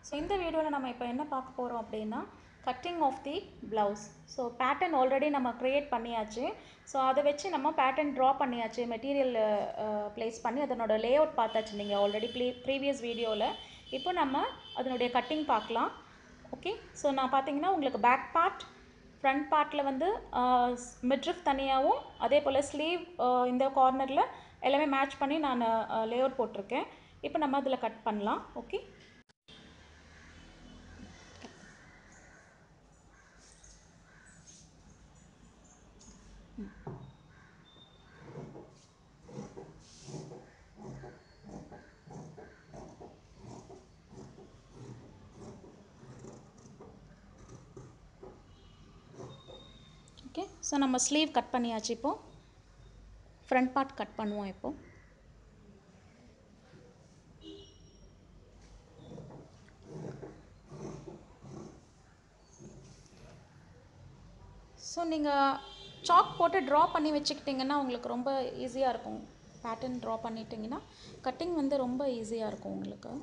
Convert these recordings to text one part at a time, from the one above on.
So இந்த வீடியோவில் நம்ம இப்போ என்ன பார்க்க போகிறோம் அப்படின்னா cutting of the blouse. So pattern already நம்ம க்ரியேட் பண்ணியாச்சு. ஸோ அதை வச்சு நம்ம பேட்டர்ன் ட்ரா பண்ணியாச்சு, மெட்டீரியல் ப்ளேஸ் பண்ணி அதனோட லே அவுட் பார்த்தாச்சு நீங்கள் ஆல்ரெடி ப்ரீவியஸ் வீடியோவில். இப்போ நம்ம அதனுடைய கட்டிங் பார்க்கலாம். ஓகே, ஸோ நான் பார்த்தீங்கன்னா உங்களுக்கு பேக் பார்ட், ஃப்ரண்ட் பார்ட்டில் வந்து மிட்ரிஃப் தனியாகவும் அதே போல் ஸ்லீவ் இந்த கார்னரில் எல்லாமே மேட்ச் பண்ணி நான் லே அவுட் போட்டிருக்கேன். இப்போ நம்ம அதில் கட் பண்ணலாம். Okay, okay. ஸோ நம்ம ஸ்லீவ் கட் பண்ணியாச்சு. இப்போது ஃப்ரண்ட் பார்ட் கட் பண்ணுவோம். இப்போது ஸோ நீங்கள் சாக் போட்டு ட்ரா பண்ணி வச்சுக்கிட்டிங்கன்னா உங்களுக்கு ரொம்ப ஈஸியாக இருக்கும். பேட்டர்ன் ட்ரா பண்ணிட்டிங்கன்னா கட்டிங் வந்து ரொம்ப ஈஸியாக இருக்கும் உங்களுக்கு.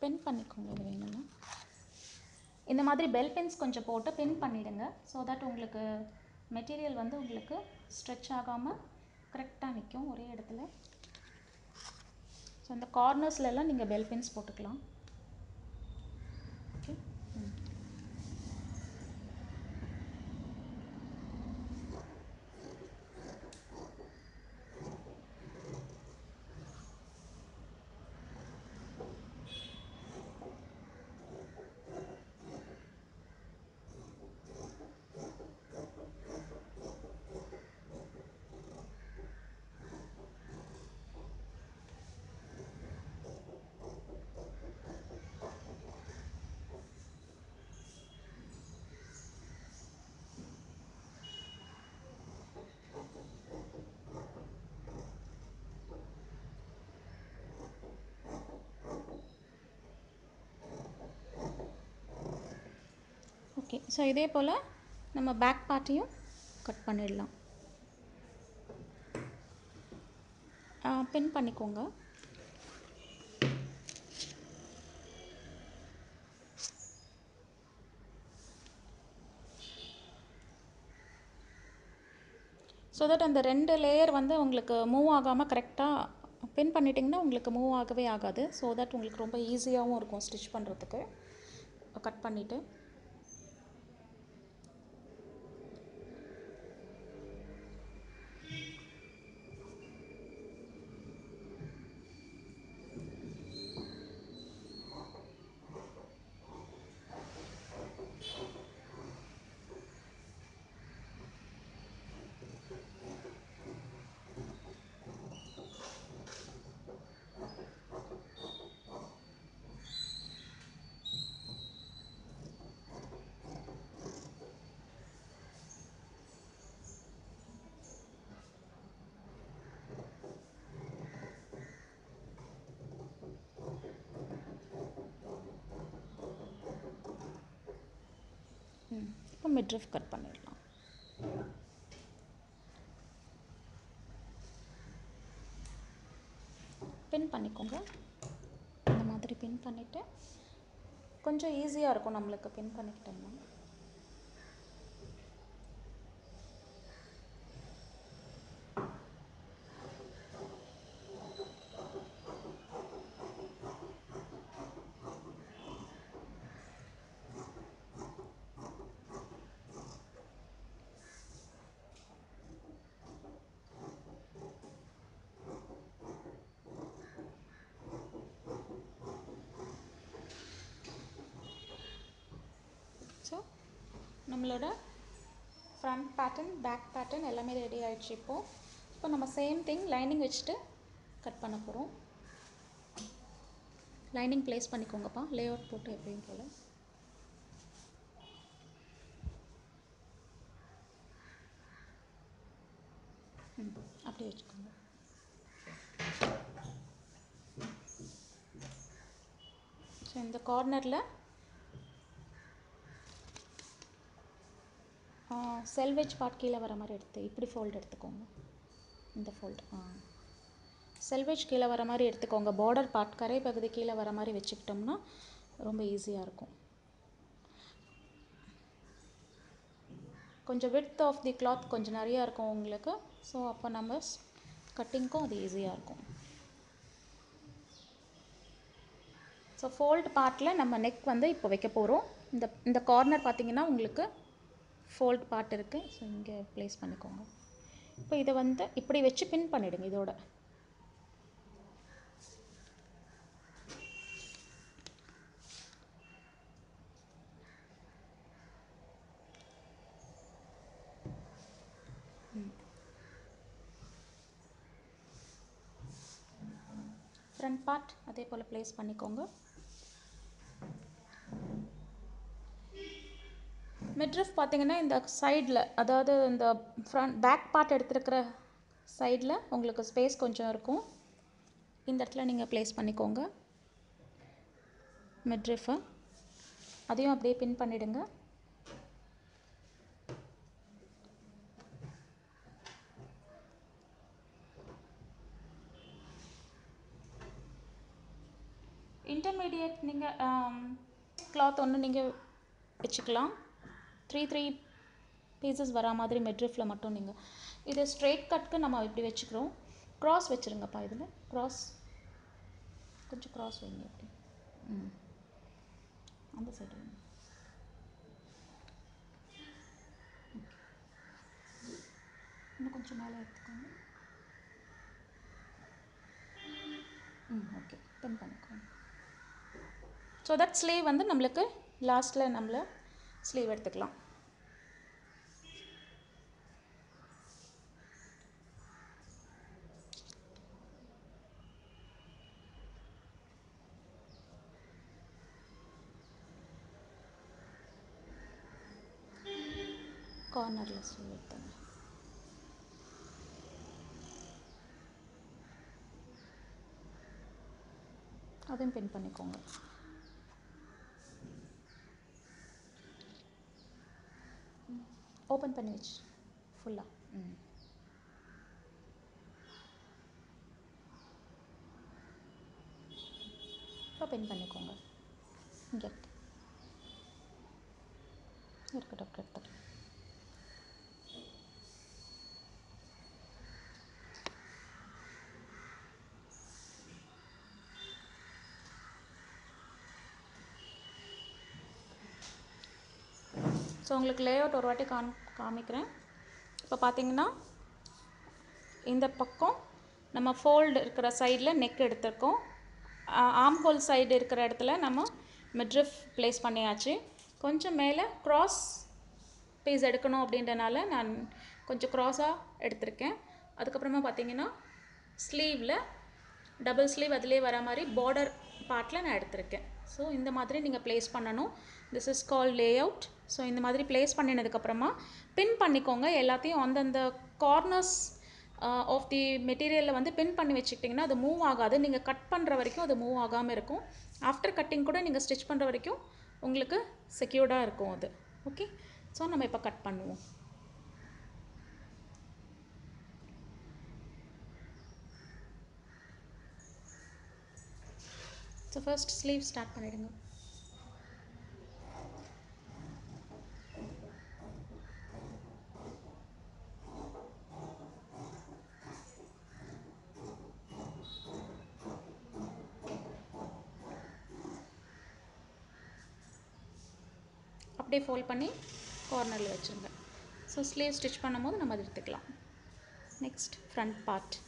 பின் பண்ணிக்கோங்க. இது வேணும்னா இந்த மாதிரி பெல் பென்ஸ் கொஞ்சம் போட்டு பின் பண்ணிவிடுங்க. ஸோ தட் உங்களுக்கு மெட்டீரியல் வந்து உங்களுக்கு ஸ்ட்ரெச் ஆகாமல் கரெக்டாக நிற்கும் ஒரே இடத்துல. ஸோ அந்த கார்னர்ஸ்லாம் நீங்கள் பெல் பென்ஸ் போட்டுக்கலாம். Okay, okay. ஸோ இதே போல் நம்ம பேக் பார்ட்டையும் கட் பண்ணிடலாம். பின் பண்ணிக்கோங்க. ஸோ தட் அந்த 2 லேயர் வந்து உங்களுக்கு மூவ் ஆகாமல் கரெக்டாக பின் பண்ணிட்டிங்கன்னா உங்களுக்கு மூவ் ஆகவே ஆகாது. ஸோ தட் உங்களுக்கு ரொம்ப ஈஸியாகவும் இருக்கும் ஸ்டிச் பண்ணுறதுக்கு. கட் பண்ணிவிட்டு இப்போ மிட்ரிஃப் கட் பண்ணிடலாம். பின் பண்ணிக்கோங்க. இந்த மாதிரி பின் பண்ணிவிட்டு கொஞ்சம் ஈஸியாக இருக்கும் நம்மளுக்கு பின் பண்ணிக்கிட்டோம்னா. ஸோ நம்மளோட ஃப்ரண்ட் பேட்டர்ன், பேக் பேட்டர்ன் எல்லாமே ரெடி ஆகிடுச்சு. இப்போ நம்ம சேம் திங் லைனிங் வச்சுட்டு கட் பண்ண போகிறோம். லைனிங் ப்ளேஸ் பண்ணிக்கோங்கப்பா, லே அவுட் போட்டு எப்பயும் போல். அப்படியே வச்சுக்கோங்க. ஸோ இந்த கார்னரில் செல்வேஜ் பார்ட் கீழே வர மாதிரி இப்படி ஃபோல்டு எடுத்துக்கோங்க. இந்த ஃபோல்டு செல்வேஜ் கீழே வர மாதிரி எடுத்துக்கோங்க. பார்டர் பார்ட் கரை பகுதி கீழே வர மாதிரி வச்சுக்கிட்டோம்னா ரொம்ப ஈஸியாக இருக்கும். கொஞ்சம் விட்த் ஆஃப் தி கிளாத் கொஞ்சம் நிறையா இருக்கும் உங்களுக்கு. ஸோ அப்போ நம்ம கட்டிங்க்கும் அது ஈஸியாக இருக்கும். ஸோ ஃபோல்டு பார்ட்டில் நம்ம நெக் வந்து இப்போ வைக்க போகிறோம். இந்த கார்னர் பார்த்திங்கன்னா உங்களுக்கு ஃபோல்ட் பார்ட் இருக்குது. ஸோ இங்கே ப்ளேஸ் பண்ணிக்கோங்க. இப்போ இதை வந்து இப்படி வச்சு பின் பண்ணிவிடுங்க. இதோட ஃப்ரண்ட் பார்ட் அதே போல் ப்ளேஸ் பண்ணிக்கோங்க. மிட்ரிஃப் பார்த்திங்கன்னா இந்த சைடில், அதாவது இந்த பேக் பார்ட் எடுத்துருக்கிற சைடில் உங்களுக்கு ஸ்பேஸ் கொஞ்சம் இருக்கும். இந்த இடத்துல நீங்கள் ப்ளேஸ் பண்ணிக்கோங்க மிட்ரிஃபை. அதையும் அப்படியே பின் பண்ணிவிடுங்க. இன்டர்மீடியேட் நீங்கள் கிளாத் ஒன்று நீங்கள் வச்சுக்கலாம். 3 பீசஸ் வரா மாதிரி மிட்ரிஃபில் மட்டும் நீங்கள். இது ஸ்ட்ரெயிட் கட்க்கு நம்ம இப்படி வச்சுக்கிறோம். க்ராஸ் வச்சுருங்கப்பா. இதில் க்ராஸ் கொஞ்சம் க்ராஸ் வைங்க. இப்படி அந்த சைடு வைங்க. இன்னும் கொஞ்சம் மேலே எடுத்துக்கோங்க. ஓகே, பின் பண்ணிக்கோங்க. ஸோ தட் ஸ்லீவ் வந்து நம்மளுக்கு லாஸ்ட்டில் நம்மளை ஸ்லீவ் எடுத்துக்கலாம். கார்னரில் ஸ்லீவ் எடுத்துங்க. அதையும் பின் பண்ணிக்கோங்க. ஓப்பன் பண்ணி வச்சு ஃபுல்லாக இப்போ பின் பண்ணிக்கோங்க. இங்கே இருக்கட்டும் எடுத்துக்கலாம். ஸோ உங்களுக்கு லேஅவுட் ஒரு வாட்டி காமிக்கிறேன். இப்போ பார்த்தீங்கன்னா இந்த பக்கம் நம்ம ஃபோல்டு இருக்கிற சைடில் நெக் எடுத்திருக்கோம். ஆர்ம் ஹோல் சைடு இருக்கிற இடத்துல நம்ம மிட்ரிஃப் ப்ளேஸ் பண்ணியாச்சு. கொஞ்சம் மேலே க்ராஸ் பீஸ் எடுக்கணும் அப்படின்றனால நான் கொஞ்சம் க்ராஸாக எடுத்திருக்கேன். அதுக்கப்புறமா பார்த்தீங்கன்னா ஸ்லீவில் டபுள் ஸ்லீவ் அதிலே வர மாதிரி பார்டர் பார்ட்டில் நான் எடுத்திருக்கேன். ஸோ இந்த மாதிரி நீங்கள் ப்ளேஸ் பண்ணணும். This is call lay out. So இந்த மாதிரி ப்ளேஸ் பண்ணினதுக்கப்புறமா பின் பண்ணிக்கோங்க. எல்லாத்தையும் அந்தந்த கார்னர்ஸ் ஆஃப் தி மெட்டீரியலில் வந்து பின் பண்ணி வச்சுக்கிட்டிங்கன்னா அது மூவ் ஆகாது. நீங்கள் கட் பண்ணுற வரைக்கும் அது மூவ் ஆகாமல் இருக்கும். ஆஃப்டர் கட்டிங் கூட நீங்கள் ஸ்டிச் பண்ணுற வரைக்கும் உங்களுக்கு செக்யூர்டாக இருக்கும் அது. ஓகே, ஸோ நம்ம இப்போ கட் பண்ணுவோம். ஸோ ஃபர்ஸ்ட் ஸ்லீவ் ஸ்டார்ட் பண்ணிவிடுங்க. அப்படியே ஃபோல்ட் பண்ணி கார்னரில் வச்சுருங்க. ஸோ ஸ்லீவ் ஸ்டிச் பண்ணும்போது நம்ம அதை எடுத்துக்கலாம். Next front part.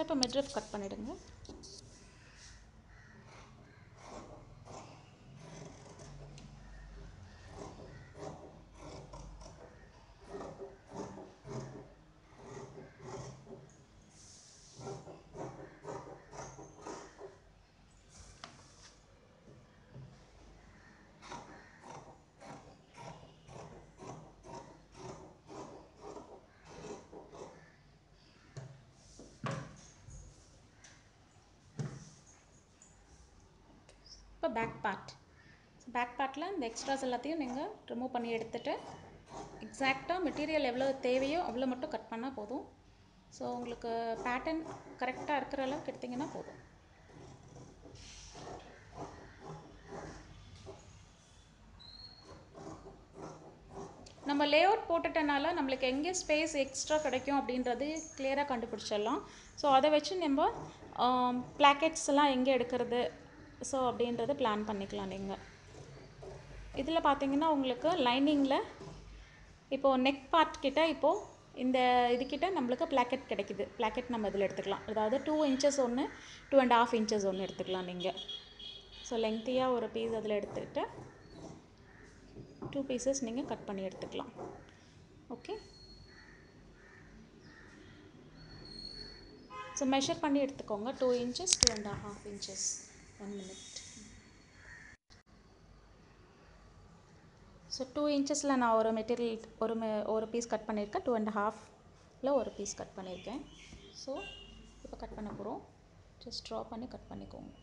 இப்போ மிட்ரிஃப் கட் பண்ணிவிடுங்க. இப்போ பேக் பார்ட்டில் இந்த எக்ஸ்ட்ராஸ் எல்லாத்தையும் நீங்கள் ரிமூவ் பண்ணி எடுத்துகிட்டு எக்ஸாக்டாக மெட்டீரியல் எவ்வளோ தேவையோ அவ்வளோ மட்டும் கட் பண்ணால் போதும். ஸோ உங்களுக்கு பேட்டர்ன் கரெக்டாக இருக்கிற அளவுக்கு எடுத்திங்கன்னா போதும். நம்ம லேஅவுட் போட்டுட்டனால நம்மளுக்கு எங்கே ஸ்பேஸ் எக்ஸ்ட்ரா கிடைக்கும் அப்படின்றது கிளியராக கண்டுபிடிச்சிடலாம். ஸோ அதை வச்சு நம்ம பிளாக்கெட்ஸ் எல்லாம் எங்கே எடுக்கிறது ஸோ அப்படின்றது பிளான் பண்ணிக்கலாம். நீங்கள் இதில் பார்த்தீங்கன்னா உங்களுக்கு லைனிங்கில் இப்போது நெக் பார்ட் கிட்ட இப்போது இந்த இதுக்கிட்ட நம்மளுக்கு பிளாக்கெட் கிடைக்குது. பிளாக்கெட் நம்ம இதில் எடுத்துக்கலாம். அதாவது 2 inches ஒன்று, 2.5 inches ஒன்று எடுத்துக்கலாம் நீங்கள். ஸோ லெங்க்த்தியாக ஒரு பீஸ் அதில் எடுத்துக்கிட்டு 2 pieces நீங்கள் கட் பண்ணி எடுத்துக்கலாம். ஓகே, ஸோ மெஷர் பண்ணி எடுத்துக்கோங்க. 2 inches, 2.5 inches. 1 minute. ஸோ 2 inchesல நான் ஒரு மெட்டீரியல் ஒரு பீஸ் கட் பண்ணியிருக்கேன். 2.5ல ஒரு பீஸ் கட் பண்ணியிருக்கேன். ஸோ இப்போ கட் பண்ண போகிறோம். ஜஸ்ட் ட்ரா பண்ணி கட் பண்ணிக்கோங்க.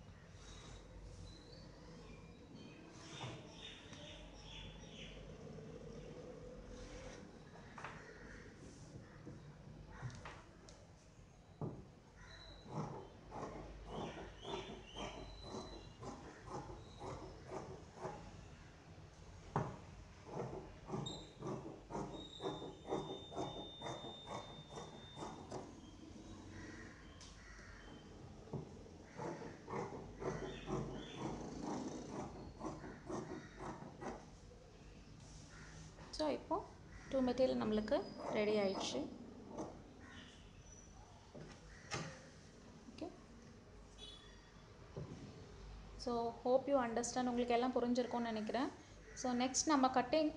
ஸோ இப்போது 2 மெட்டீரியல் நம்மளுக்கு ரெடி ஆயிடுச்சு. Okay, so hope you understand. உங்களுக்கு எல்லாம் புரிஞ்சிருக்கும்னு நினைக்கிறேன். ஸோ நெக்ஸ்ட் நம்ம கட்டிங்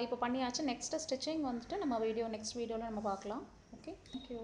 இப்போ பண்ணியாச்சு. நெக்ஸ்ட்டு ஸ்டிச்சிங் வந்துட்டு நம்ம நெக்ஸ்ட் வீடியோவில் நம்ம பார்க்கலாம். Okay, thank you.